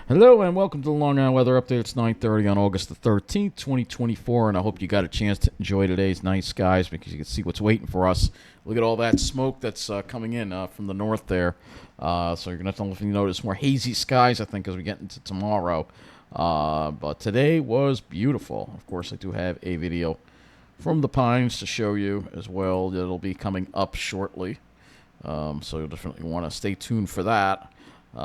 Hello and welcome to the Long Island Weather Update. It's 9:30 on August the 13th, 2024, and I hope you got a chance to enjoy today's night skies because you can see what's waiting for us. Look at all that smoke that's coming in from the north there. So you're going to have to notice more hazy skies, I think, as we get into tomorrow. But today was beautiful. Of course, I do have a video from the Pines to show you as well. It'll be coming up shortly. So you'll definitely want to stay tuned for that. It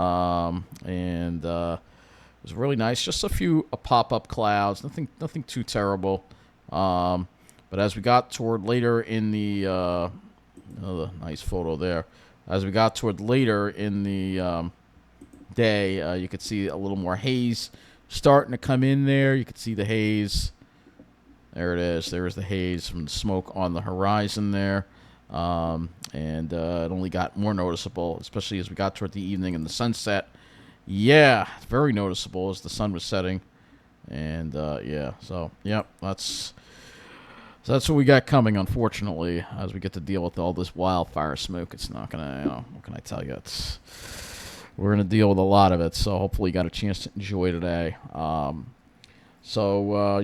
was really nice. Just a few pop-up clouds. Nothing too terrible. But as we got toward later in the another nice photo there. As we got toward later in the day, you could see a little more haze starting to come in there. You could see the haze. There it is. There's the haze from the smoke on the horizon there. It only got more noticeable, especially as we got toward the evening and the sunset. Yeah, very noticeable as the sun was setting. That's what we got coming, unfortunately, as we get to deal with all this wildfire smoke. It's not going to, what can I tell you? We're going to deal with a lot of it, so hopefully you got a chance to enjoy today. You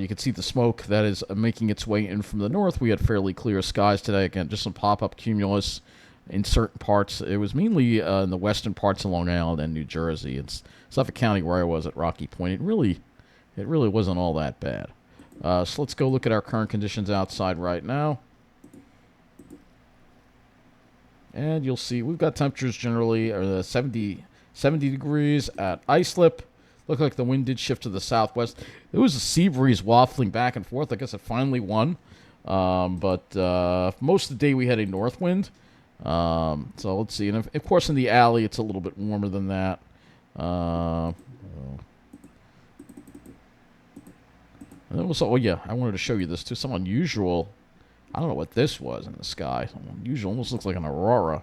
can see the smoke that is making its way in from the north. We had fairly clear skies today. Again, just some pop-up cumulus in certain parts. It was mainly in the western parts of Long Island and New Jersey. It's Suffolk County where I was at Rocky Point. It really wasn't all that bad. So let's go look at our current conditions outside right now. And you'll see we've got temperatures generally are 70 degrees at Islip. Looked like the wind did shift to the southwest. There was a sea breeze waffling back and forth. I guess it finally won. But most of the day we had a north wind. So let's see. And of course in the alley it's a little bit warmer than that. And also, I wanted to show you this too. Some unusual, I don't know what this was in the sky. Unusual, almost looks like an aurora.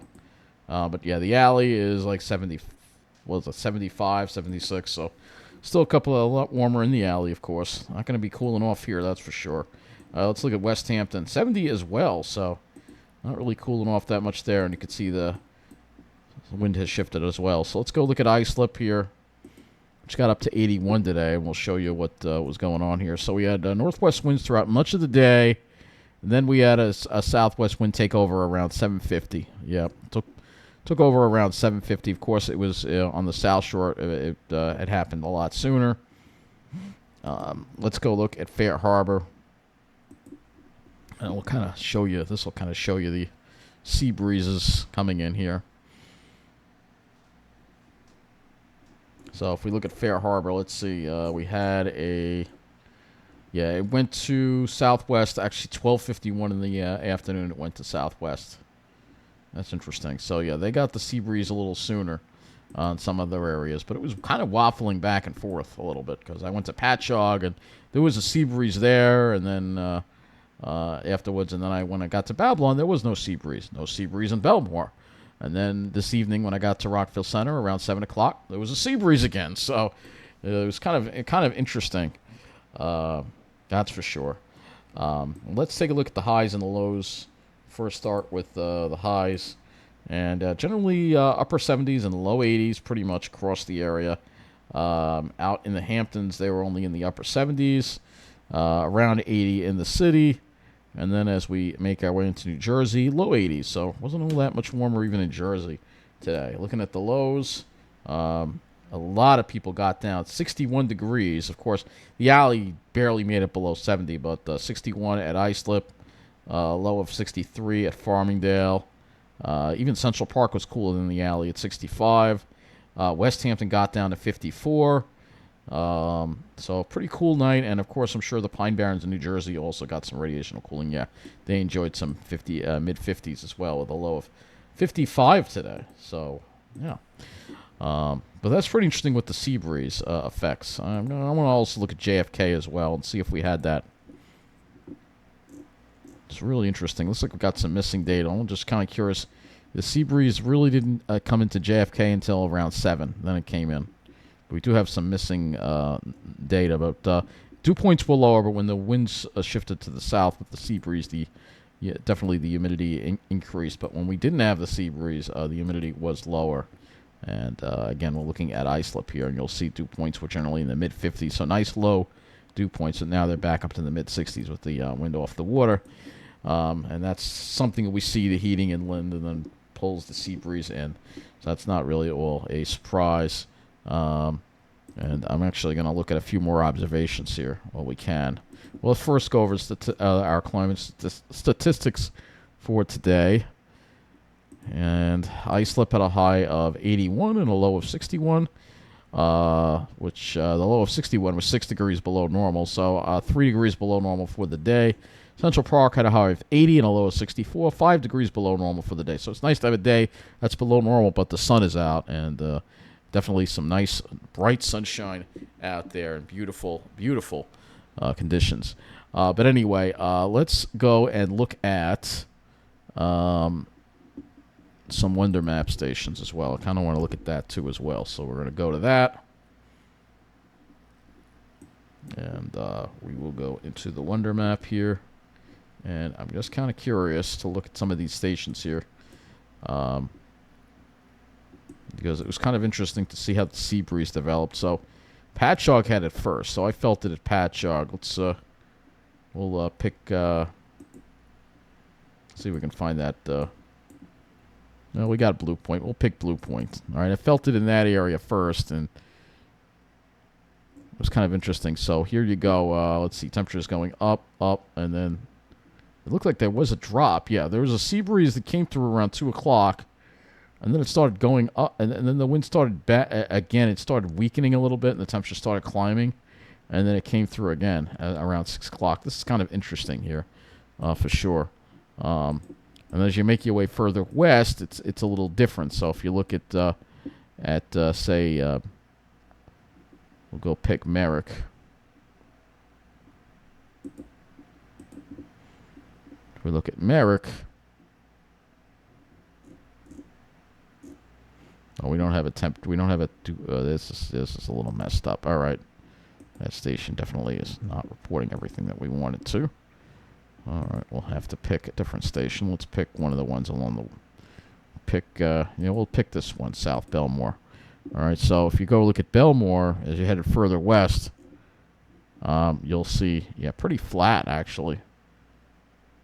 But yeah, the alley is like 75, 76, so still a lot warmer in the alley, of course. Not going to be cooling off here, that's for sure. Let's look at West Hampton. 70 as well, so not really cooling off that much there, and you can see the wind has shifted as well. So let's go look at Islip here, which got up to 81 today, and we'll show you what was going on here. So we had northwest winds throughout much of the day, and then we had a southwest wind take over around 750. Yeah, took over around 750. Of course, it was on the South Shore. It had happened a lot sooner. Let's go look at Fair Harbor. And we'll kind of show you, this will kind of show you the sea breezes coming in here. So if we look at Fair Harbor, let's see. We had it went to southwest. Actually, 12:51 in the afternoon, it went to southwest. That's interesting. So, yeah, they got the sea breeze a little sooner on some other areas. But it was kind of waffling back and forth a little bit because I went to Patchogue, and there was a sea breeze there. And then afterwards, and then when I got to Babylon, there was no sea breeze. No sea breeze in Belmore. And then this evening when I got to Rockville Center around 7 o'clock, there was a sea breeze again. So it was kind of interesting. That's for sure. Let's take a look at the highs and the lows. First start with the highs, and generally upper 70s and low 80s pretty much across the area. Out in the Hamptons, they were only in the upper 70s, around 80 in the city, and then as we make our way into New Jersey, low 80s, so it wasn't all that much warmer even in Jersey today. Looking at the lows, a lot of people got down 61 degrees. Of course, the alley barely made it below 70, but 61 at Islip. Low of 63 at Farmingdale. Even Central Park was cooler than the alley at 65. West Hampton got down to 54. So pretty cool night. And, of course, I'm sure the Pine Barrens in New Jersey also got some radiational cooling. Yeah, they enjoyed some mid-50s as well with a low of 55 today. So, yeah. But that's pretty interesting with the sea breeze effects. I want to also look at JFK as well and see if we had that. It's really interesting. Looks like we've got some missing data. I'm just kind of curious. The sea breeze really didn't come into JFK until around 7. Then it came in. But we do have some missing data. But dew points were lower, but when the winds shifted to the south with the sea breeze, definitely the humidity increased. But when we didn't have the sea breeze, the humidity was lower. And again, we're looking at islip here, and you'll see dew points were generally in the mid-50s. So nice low dew points, and now they're back up to the mid-60s with the wind off the water. And that's something that we see the heating inland and then pulls the sea breeze in. So that's not really all a surprise. And I'm actually going to look at a few more observations here while we can. Well, let's first go over our climate statistics for today. And islip had a high of 81 and a low of 61, which the low of 61 was 6 degrees below normal, so 3 degrees below normal for the day. Central Park had a high of 80 and a low of 64, 5 degrees below normal for the day. So it's nice to have a day that's below normal, but the sun is out, and definitely some nice, bright sunshine out there and beautiful, beautiful conditions. But anyway, let's go and look at some wind map stations as well. I kind of want to look at that too as well. So we're going to go to that. And we will go into the wind map here. And I'm just kind of curious to look at some of these stations here. Because it was kind of interesting to see how the sea breeze developed. So Patchogue had it first. So I felt it at Patchogue. Let's we'll pick see if we can find that no, we got Blue Point. We'll pick Blue Point. All right, I felt it in that area first, and it was kind of interesting. So here you go. Let's see, temperatures going up, and then it looked like there was a drop. Yeah, there was a sea breeze that came through around 2 o'clock, and then it started going up, and then the wind started again. It started weakening a little bit, and the temperature started climbing, and then it came through again around 6 o'clock. This is kind of interesting here, for sure. And as you make your way further west, it's a little different. So if you look at say, we'll go pick Merrick. If we look at Merrick, oh, we don't have a temp. We don't have a. This is a little messed up. All right, that station definitely is not reporting everything that we want it to. All right, we'll have to pick a different station. Let's pick one of the ones along the... we'll pick this one, South Belmore. All right, so if you go look at Belmore, as you headed further west, you'll see, pretty flat, actually.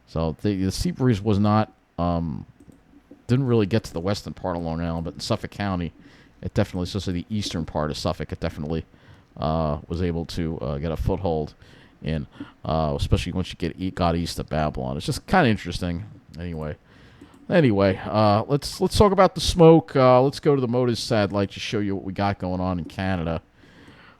So the sea breeze was not... didn't really get to the western part of Long Island, but in Suffolk County, it definitely, especially the eastern part of Suffolk, it definitely was able to get a foothold in, especially once you got east of Babylon. It's just kind of interesting. Anyway, let's talk about the smoke. Let's go to the MODIS satellite to show you what we got going on in Canada.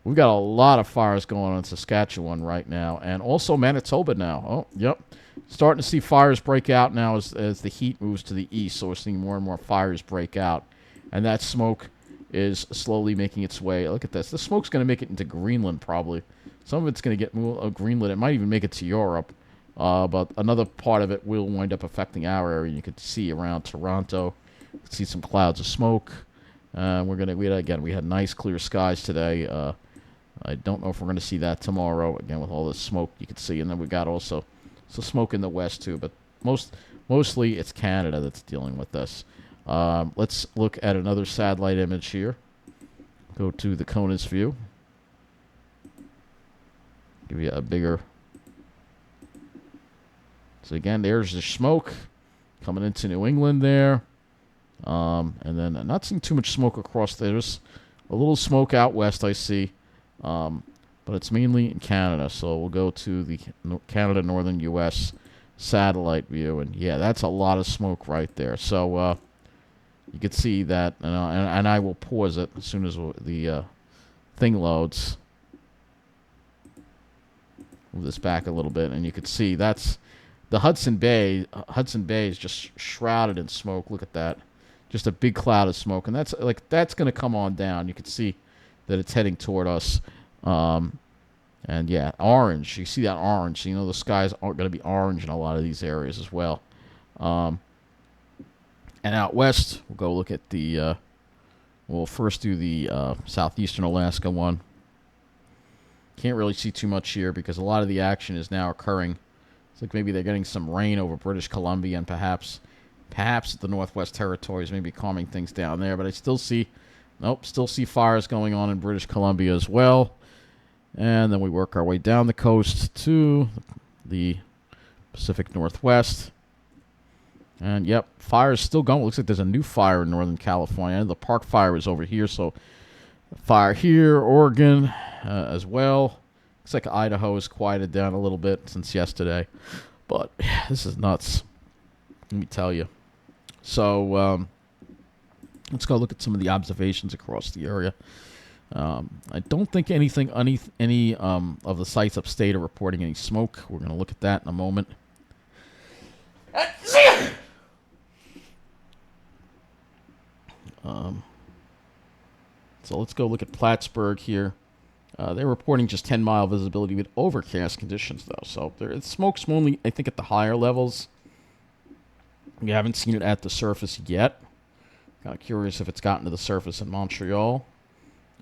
We've got a lot of fires going on in Saskatchewan right now, and also Manitoba now. Oh, yep. Starting to see fires break out now as the heat moves to the east, so we're seeing more and more fires break out. And that smoke is slowly making its way. Look at this. The smoke's going to make it into Greenland, probably. Some of it's going to get Greenland. It might even make it to Europe. But another part of it will wind up affecting our area. You can see around Toronto. You can see some clouds of smoke. We had nice clear skies today. I don't know if we're going to see that tomorrow. Again, with all this smoke you can see. And then we got also some smoke in the west, too. But mostly it's Canada that's dealing with this. Let's look at another satellite image here. Go to the CONUS view. Give you a bigger... So again, there's the smoke coming into New England there. And then I'm not seeing too much smoke across there. There's a little smoke out west I see. But it's mainly in Canada. So we'll go to the Canada Northern U.S. satellite view. And yeah, that's a lot of smoke right there. So you can see that. And I will pause it as soon as the thing loads. Move this back a little bit, and you can see that's the Hudson Bay. Hudson Bay is just shrouded in smoke. Look at that, just a big cloud of smoke, and that's going to come on down. You can see that it's heading toward us, and yeah, orange. You see that orange? You know the skies are going to be orange in a lot of these areas as well. And out west, we'll go look at the. We'll first do the southeastern Alaska one. Can't really see too much here because a lot of the action is now occurring. It's like maybe they're getting some rain over British Columbia and perhaps the Northwest Territories, maybe calming things down there. But I still see Nope, still see fires going on in British Columbia as well. And then we work our way down the coast to the Pacific Northwest. And, yep, fire is still going. Looks like there's a new fire in Northern California. The Park Fire is over here, so fire here, Oregon as well. Looks like Idaho has quieted down a little bit since yesterday. But this is nuts, let me tell you. So let's go look at some of the observations across the area. I don't think any of the sites upstate are reporting any smoke. We're going to look at that in a moment. So let's go look at Plattsburgh here. They're reporting just 10-mile visibility with overcast conditions, though. So smoke's only, I think, at the higher levels. We haven't seen it at the surface yet. Kind of curious if it's gotten to the surface in Montreal.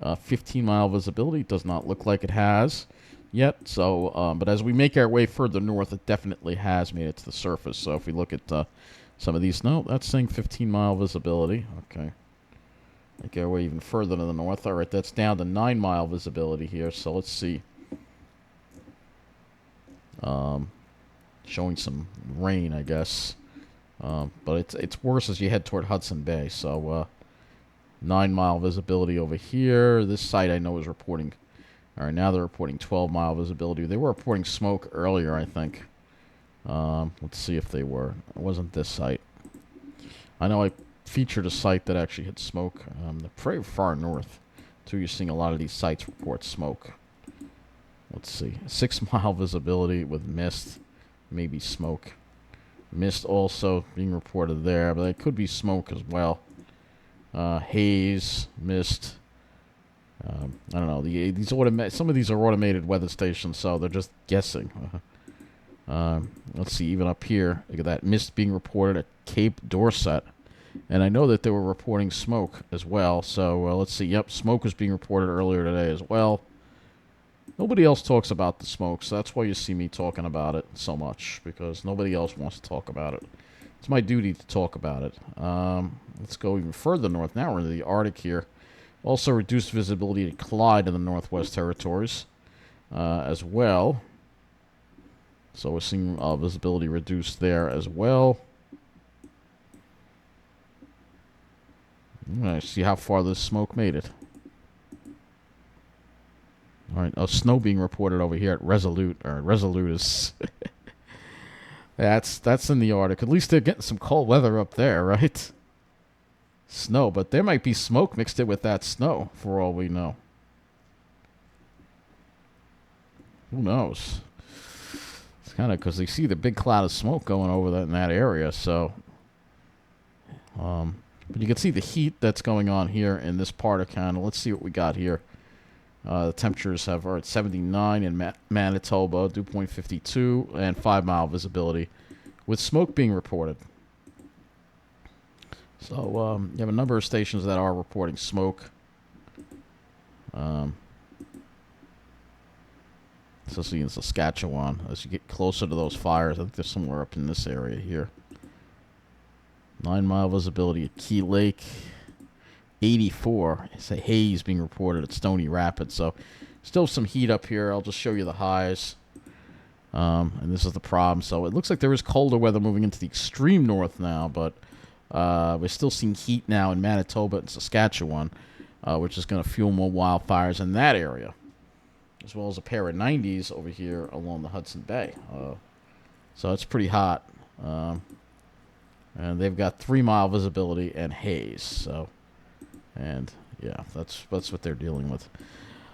15-mile visibility does not look like it has yet. So, but as we make our way further north, it definitely has made it to the surface. So if we look at some of these, no, that's saying 15-mile visibility. Okay. Make our way even further to the north. All right, that's down to 9-mile visibility here. So let's see. Showing some rain, I guess. But it's worse as you head toward Hudson Bay. So 9-mile visibility over here. This site I know is reporting. All right, now they're reporting 12-mile visibility. They were reporting smoke earlier, I think. Let's see if they were. It wasn't this site. I know I featured a site that actually had smoke. They're pretty far north, too. You're seeing a lot of these sites report smoke. Let's see. 6-mile visibility with mist. Maybe smoke. Mist also being reported there, but it could be smoke as well. Haze, mist. I don't know. Some of these are automated weather stations, so they're just guessing. Let's see. Even up here, look at that mist being reported at Cape Dorset. And I know that they were reporting smoke as well. So let's see. Yep, smoke was being reported earlier today as well. Nobody else talks about the smoke, so that's why you see me talking about it so much, because nobody else wants to talk about it. It's my duty to talk about it. Let's go even further north. Now we're into the Arctic here. Also reduced visibility to Clyde in the Northwest Territories as well. So we're seeing visibility reduced there as well. I'm going to see how far this smoke made it. All right, snow being reported over here at Resolute. Or Resolute is... that's in the Arctic. At least they're getting some cold weather up there, right? Snow, but there might be smoke mixed in with that snow, for all we know. Who knows? It's kind of because they see the big cloud of smoke going over in that area, so... But you can see the heat that's going on here in this part of Canada. Let's see what we got here. The temperatures are at 79 in Manitoba, dew point 52, and 5-mile visibility, with smoke being reported. So you have a number of stations that are reporting smoke. Especially in Saskatchewan. As you get closer to those fires, I think they're somewhere up in this area here. 9-mile visibility at Key Lake. 84. It's a haze being reported at Stony Rapids. So still some heat up here. I'll just show you the highs. And this is the problem. So it looks like there is colder weather moving into the extreme north now, but we're still seeing heat now in Manitoba and Saskatchewan, which is going to fuel more wildfires in that area, as well as a pair of 90s over here along the Hudson Bay. So it's pretty hot. And they've got 3-mile visibility and haze. So, and yeah, that's what they're dealing with.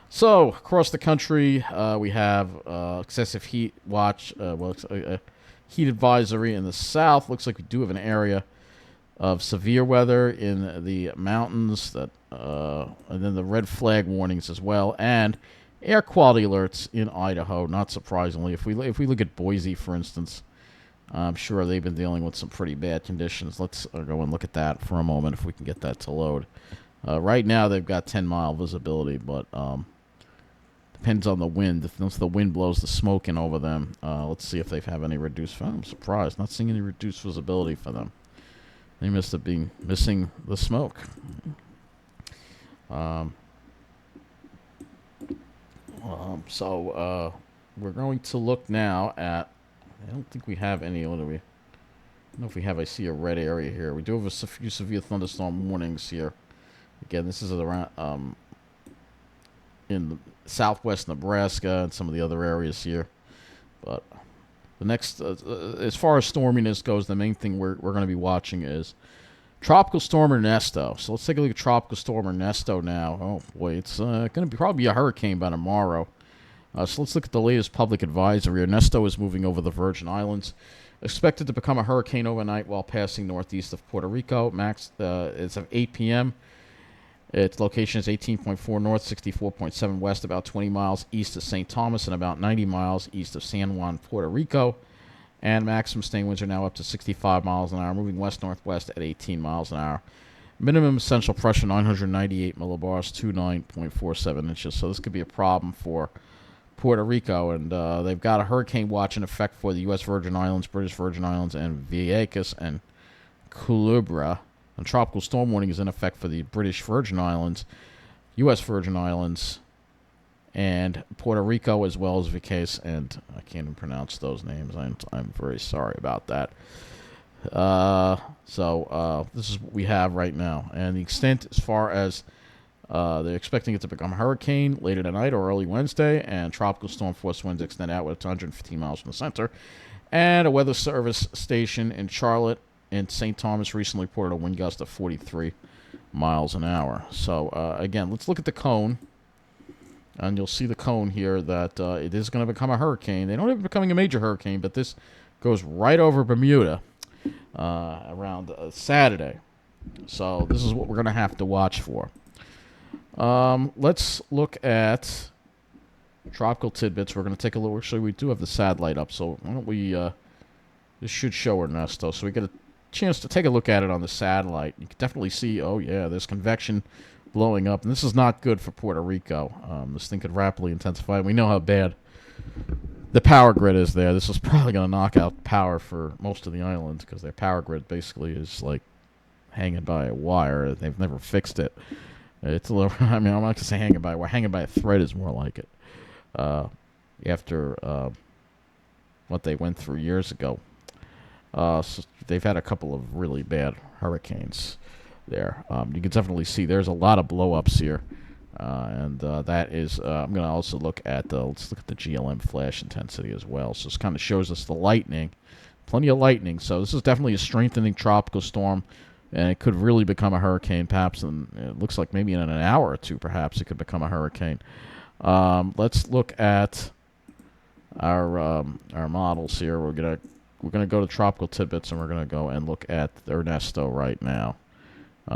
So across the country, we have excessive heat watch. Heat advisory in the south. Looks like we do have an area of severe weather in the mountains. And then the red flag warnings as well, and air quality alerts in Idaho. Not surprisingly, if we look at Boise, for instance. I'm sure they've been dealing with some pretty bad conditions. Let's go and look at that for a moment if we can get that to load. Right now they've got 10-mile visibility, but depends on the wind. Once the wind blows the smoke in over them, let's see if they have any reduced... I'm surprised. Not seeing any reduced visibility for them. They must have been missing the smoke. Um, we're going to look now at. I don't think we have any. What do we? I don't know if we have. I see a red area here. We do have a few severe thunderstorm warnings here. Again, this is around in the southwest Nebraska and some of the other areas here. But the next, as far as storminess goes, the main thing we're going to be watching is Tropical Storm Ernesto. So let's take a look at Tropical Storm Ernesto now. Oh boy, it's going to be probably a hurricane by tomorrow. So let's look at the latest public advisory. Ernesto is moving over the Virgin Islands. Expected to become a hurricane overnight while passing northeast of Puerto Rico. Max is at 8 p.m. Its location is 18.4 north, 64.7 west, about 20 miles east of St. Thomas, and about 90 miles east of San Juan, Puerto Rico. And maximum staying winds are now up to 65 miles an hour, moving west-northwest at 18 miles an hour. Minimum essential pressure, 998 millibars, 29.47 inches. So this could be a problem for Puerto Rico. And they've got a hurricane watch in effect for the U.S. Virgin Islands, British Virgin Islands, and Vieques and Culebra. And tropical storm warning is in effect for the British Virgin Islands, U.S. Virgin Islands, and Puerto Rico, as well as Vieques, and I can't even pronounce those names. I'm very sorry about that. This is what we have right now. And the extent as far as they're expecting it to become a hurricane later tonight or early Wednesday, and tropical storm force winds extend outward to 115 miles from the center. And a weather service station in Charlotte and St. Thomas recently reported a wind gust of 43 miles an hour. So, again, let's look at the cone. And you'll see the cone here that it is going to become a hurricane. They don't have it becoming a major hurricane, but this goes right over Bermuda around Saturday. So this is what we're going to have to watch for. Let's look at tropical tidbits. We're going to take a look. Actually, we do have the satellite up, so why don't we... this should show Ernesto, so we get a chance to take a look at it on the satellite. You can definitely see, oh yeah, there's convection blowing up, and this is not good for Puerto Rico. This thing could rapidly intensify. We know how bad the power grid is there. This is probably going to knock out power for most of the island because their power grid basically is like hanging by a wire. They've never fixed it. It's a little, I mean, I'm not going to say hanging by a wire. Hanging by a thread is more like it. After what they went through years ago. So they've had a couple of really bad hurricanes there. You can definitely see there's a lot of blow-ups here. And that is, I'm going to also look at let's look at the GLM flash intensity as well. So this kind of shows us the lightning. Plenty of lightning. So this is definitely a strengthening tropical storm. And it could really become a hurricane, perhaps. And it looks like maybe in an hour or two, perhaps, it could become a hurricane. Let's look at our models here. We're gonna go to tropical tidbits, and we're gonna go and look at Ernesto right now.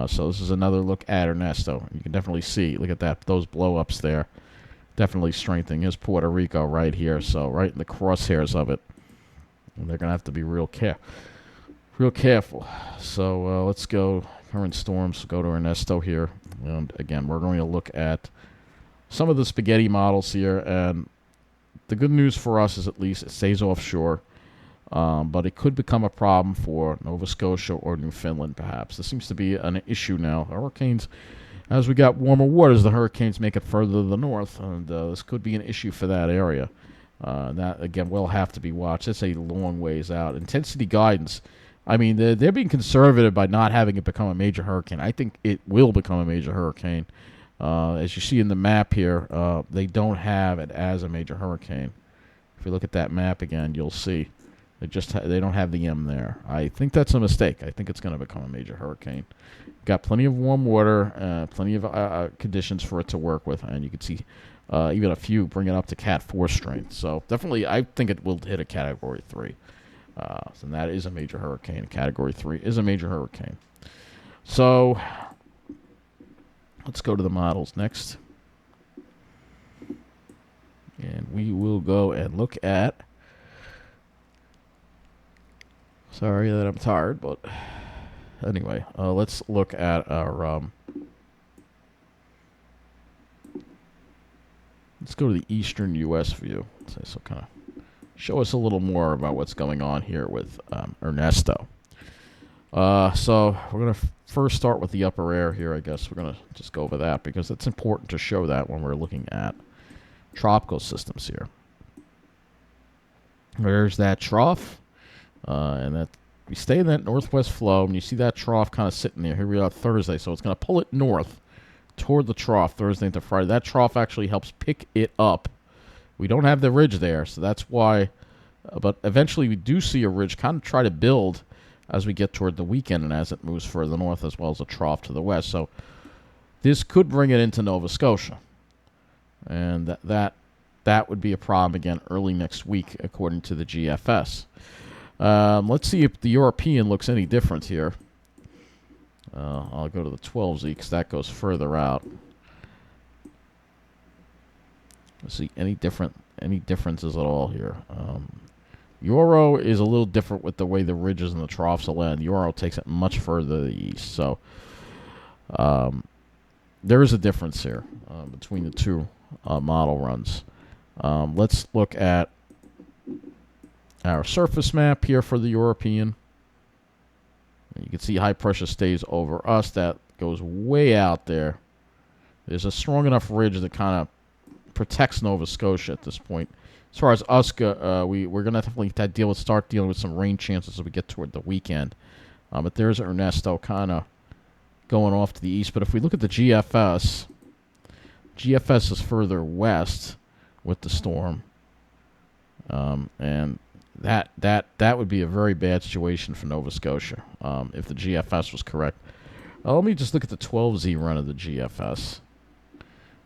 So this is another look at Ernesto. You can definitely see. Look at that. Those blow-ups there. Definitely strengthening. Here's Puerto Rico right here. So right in the crosshairs of it. And they're gonna have to be real careful. So let's go. Current storms. Go to Ernesto here. And again, we're going to look at some of the spaghetti models here. And the good news for us is at least it stays offshore. But it could become a problem for Nova Scotia or Newfoundland, perhaps. This seems to be an issue now. Hurricanes, as we got warmer waters, the hurricanes make it further to the north, and this could be an issue for that area. That, again, will have to be watched. It's a long ways out. Intensity guidance, I mean, they're being conservative by not having it become a major hurricane. I think it will become a major hurricane. As you see in the map here, they don't have it as a major hurricane. If you look at that map again, you'll see. They don't have the M there. I think that's a mistake. I think it's going to become a major hurricane. Got plenty of warm water, plenty of conditions for it to work with, and you can see even a few bring it up to Cat 4 strength. So definitely, I think it will hit a Category 3. So that is a major hurricane. Category 3 is a major hurricane. So let's go to the models next. And we will go and look at... Sorry that I'm tired, but anyway, let's look at our... let's go to the eastern U.S. view. So kind of show us a little more about what's going on here with Ernesto. So we're going to first start with the upper air here, I guess. We're going to just go over that because it's important to show that when we're looking at tropical systems here. There's that trough, and that we stay in that northwest flow, and you see that trough kind of sitting there. Here we are Thursday, so it's going to pull it north toward the trough Thursday into Friday. That trough actually helps pick it up. We don't have the ridge there, so that's why. But eventually we do see a ridge kind of try to build as we get toward the weekend and as it moves further north, as well as a trough to the west. So this could bring it into Nova Scotia. And that would be a problem again early next week, according to the GFS. Let's see if the European looks any different here. I'll go to the 12Z because that goes further out. Let's see any differences at all here. Euro is a little different with the way the ridges and the troughs will end. Euro takes it much further to the east. So there is a difference here between the two model runs. Let's look at our surface map here for the European. You can see high pressure stays over us. That goes way out there. There's a strong enough ridge that kind of protects Nova Scotia at this point. As far as us go, we're going to definitely start dealing with some rain chances as we get toward the weekend. But there's Ernesto kind of going off to the east. But if we look at the GFS, GFS is further west with the storm. And that would be a very bad situation for Nova Scotia if the GFS was correct. Let me just look at the 12Z run of the GFS.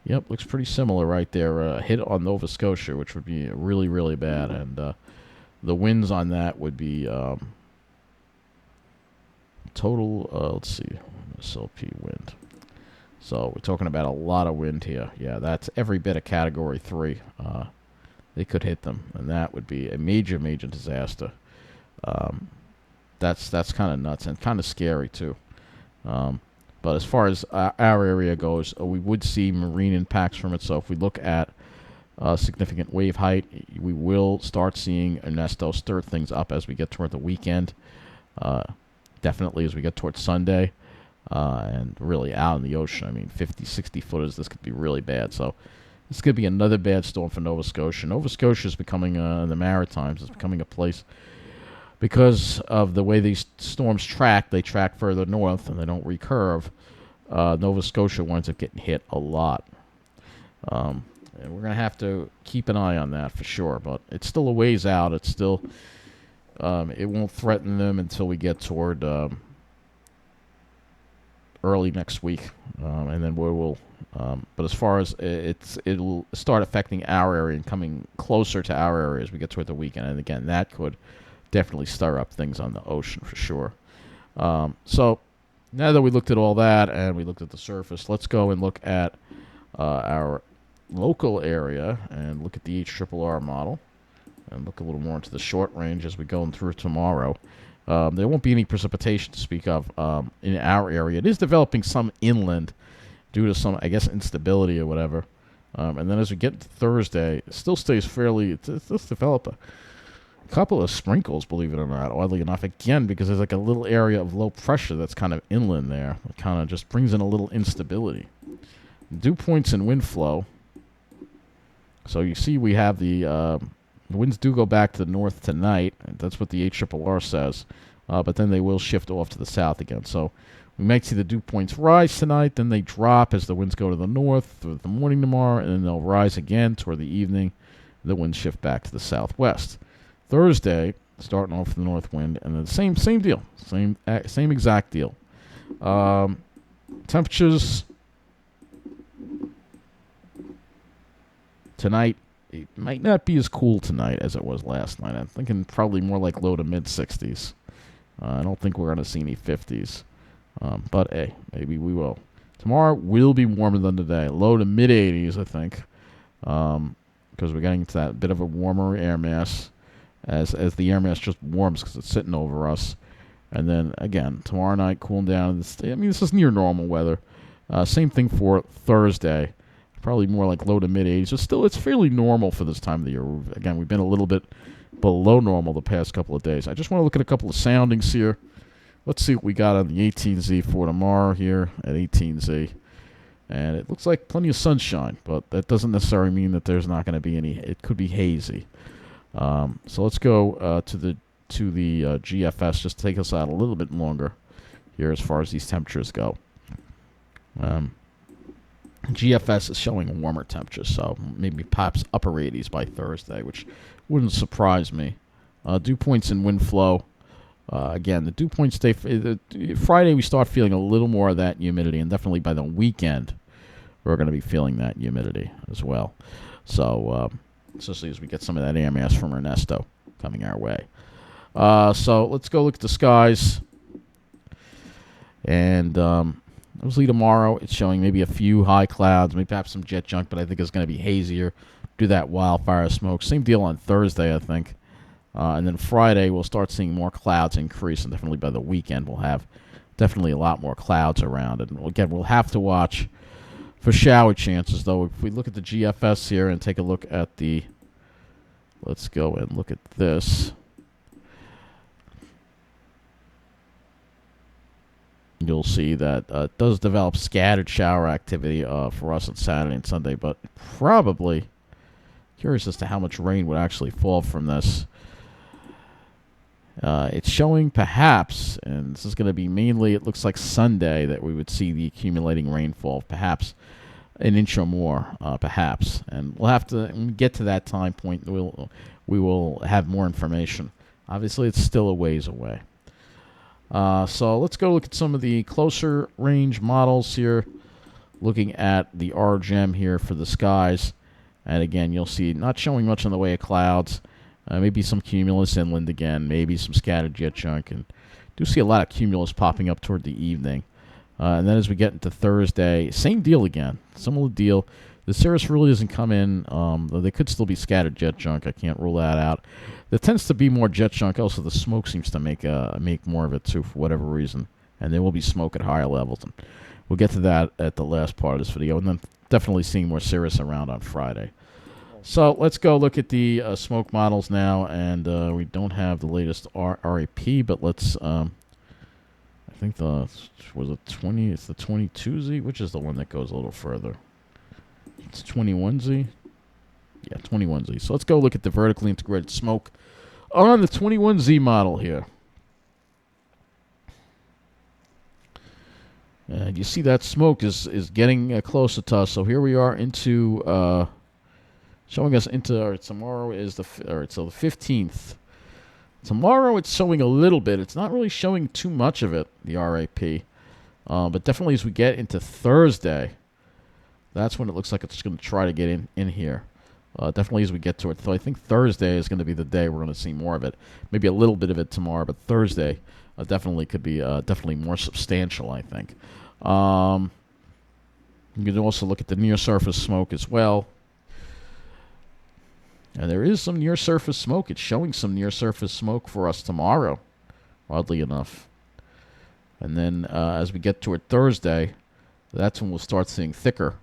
Yep, looks pretty similar right there. Hit on Nova Scotia, which would be really, really bad. And the winds on that would be total, let's see, SLP wind. So we're talking about a lot of wind here. Yeah, that's every bit of Category 3. They could hit them, and that would be a major, major disaster. That's kind of nuts and kind of scary, too. But as far as our area goes, we would see marine impacts from it. So if we look at significant wave height, we will start seeing Ernesto stir things up as we get toward the weekend. Definitely as we get toward Sunday. And really out in the ocean. I mean, 50, 60 footers, this could be really bad. So this could be another bad storm for Nova Scotia. Nova Scotia is becoming, the Maritimes is becoming a place, because of the way these storms track, they track further north and they don't recurve. Nova Scotia winds up getting hit a lot. And we're going to have to keep an eye on that for sure. But it's still a ways out. It's still, it won't threaten them until we get toward early next week. And then we will, but as far as it'll start affecting our area and coming closer to our area as we get toward the weekend. And again, that could definitely stir up things on the ocean for sure. So now that we looked at all that and we looked at the surface, let's go and look at our local area and look at the HRRR model and look a little more into the short range as we go through tomorrow. There won't be any precipitation to speak of in our area. It is developing some inland due to some, I guess, instability or whatever. And then as we get to Thursday, it still stays fairly, let's develop a couple of sprinkles, believe it or not, oddly enough, again, because there's like a little area of low pressure that's kind of inland there. It kind of just brings in a little instability. Dew points and wind flow. So you see we have the winds do go back to the north tonight. That's what the HRRR says. But then they will shift off to the south again. So we might see the dew points rise tonight, then they drop as the winds go to the north through the morning tomorrow, and then they'll rise again toward the evening. The winds shift back to the southwest. Thursday, starting off with the north wind, and then same deal, same exact deal. Temperatures tonight, it might not be as cool tonight as it was last night. I'm thinking probably more like low to mid 60s. I don't think we're going to see any 50s, but hey, maybe we will. Tomorrow will be warmer than today, low to mid 80s, I think, because we're getting to that bit of a warmer air mass. As the air mass just warms because it's sitting over us. And then, again, tomorrow night, cooling down. This is near normal weather. Same thing for Thursday. Probably more like low to mid-80s. But still, it's fairly normal for this time of the year. Again, we've been a little bit below normal the past couple of days. I just want to look at a couple of soundings here Let's see what we got on the 18Z for tomorrow here at 18Z. And it looks like plenty of sunshine, but that doesn't necessarily mean that there's not going to be any. It could be hazy. So let's go to the GFS, just to take us out a little bit longer here as far as these temperatures go. GFS is showing warmer temperatures, so maybe perhaps upper 80s by Thursday, which wouldn't surprise me. Dew points and wind flow. Again, the dew points stay. Friday, we start feeling a little more of that humidity, and definitely by the weekend, we're going to be feeling that humidity as well. So, especially as we get some of that air mass from Ernesto coming our way. So let's go look at the skies. And obviously tomorrow, it's showing maybe a few high clouds, maybe perhaps some jet junk, but I think it's going to be hazier. Do that wildfire smoke. Same deal on Thursday, I think. And then Friday, we'll start seeing more clouds increase, and definitely by the weekend, we'll have definitely a lot more clouds around. And again, we'll have to watch for shower chances, though. If we look at the GFS here and take a look at the, let's go and look at this. You'll see that it does develop scattered shower activity for us on Saturday and Sunday, but probably curious as to how much rain would actually fall from this. It's showing perhaps, and this is going to be mainly, it looks like Sunday, that we would see the accumulating rainfall, perhaps an inch or more, perhaps. And we'll have to, when we get to that time point, we will have more information. Obviously, it's still a ways away. So let's go look at some of the closer range models here, looking at the RGM here for the skies. And again, you'll see not showing much in the way of clouds. Maybe some cumulus inland again, maybe some scattered jet chunk, and do see a lot of cumulus popping up toward the evening. And then as we get into Thursday, same deal again, similar deal. The cirrus really doesn't come in, though they could still be scattered jet chunk. I can't rule that out. There tends to be more jet chunk. Also, the smoke seems to make more of it too, for whatever reason. And there will be smoke at higher levels. And we'll get to that at the last part of this video. And then definitely seeing more cirrus around on Friday. So let's go look at the smoke models now, and we don't have the latest RAP, but let's. I think it's the 22Z, which is the one that goes a little further. It's 21Z. Yeah, 21Z. So let's go look at the vertically integrated smoke on the 21Z model here. And you see that smoke is getting closer to us. So here we are into. Showing us into tomorrow is the 15th. Tomorrow it's showing a little bit. It's not really showing too much of it, the RAP. But definitely as we get into Thursday, that's when it looks like it's going to try to get in here. Definitely as we get to it. So I think Thursday is going to be the day we're going to see more of it. Maybe a little bit of it tomorrow, but Thursday definitely could be definitely more substantial, I think. You can also look at the near-surface smoke as well. And there is some near-surface smoke. It's showing some near-surface smoke for us tomorrow, oddly enough. And then as we get toward Thursday, that's when we'll start seeing thicker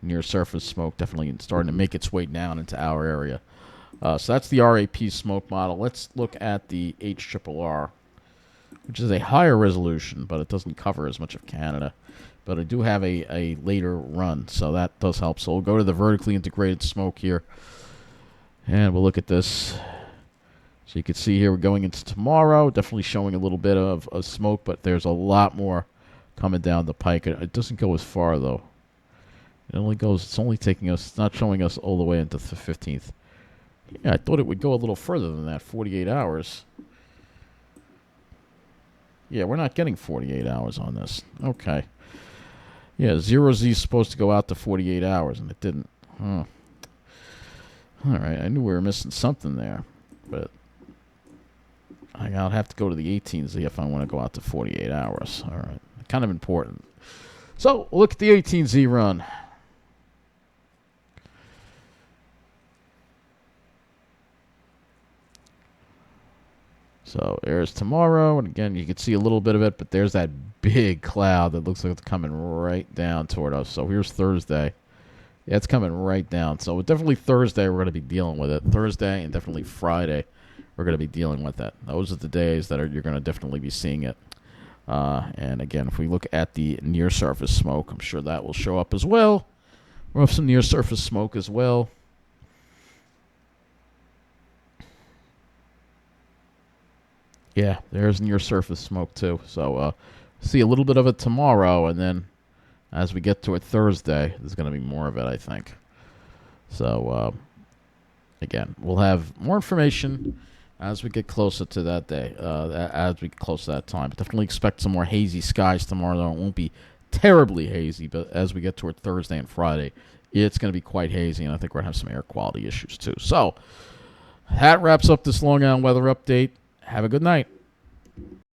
near-surface smoke, definitely starting to make its way down into our area. So that's the RAP smoke model. Let's look at the HRRR, which is a higher resolution, but it doesn't cover as much of Canada. But I do have a later run, so that does help. So we'll go to the vertically integrated smoke here. And we'll look at this. So you can see here we're going into tomorrow. Definitely showing a little bit of smoke, but there's a lot more coming down the pike. It doesn't go as far, though. It's only taking us, it's not showing us all the way into the 15th. Yeah, I thought it would go a little further than that, 48 hours. Yeah, we're not getting 48 hours on this. Okay. Yeah, 0Z is supposed to go out to 48 hours, and it didn't. Huh. All right, I knew we were missing something there, but I'll have to go to the 18Z if I want to go out to 48 hours. All right, kind of important. So look at the 18Z run. So there's tomorrow, and again, you can see a little bit of it, but there's that big cloud that looks like it's coming right down toward us. So here's Thursday. Yeah, it's coming right down. So definitely Thursday we're going to be dealing with it. Thursday and definitely Friday we're going to be dealing with that. Those are the days that you're going to definitely be seeing it. And again, if we look at the near surface smoke, I'm sure that will show up as well. We'll have some near surface smoke as well. Yeah, there's near surface smoke too. So see a little bit of it tomorrow, and then as we get to it Thursday, there's going to be more of it, I think. So again, we'll have more information as we get closer to that day, as we get close to that time. But definitely expect some more hazy skies tomorrow, though. It won't be terribly hazy, but as we get toward Thursday and Friday, it's going to be quite hazy, and I think we're going to have some air quality issues, too. So that wraps up this Long Island weather update. Have a good night.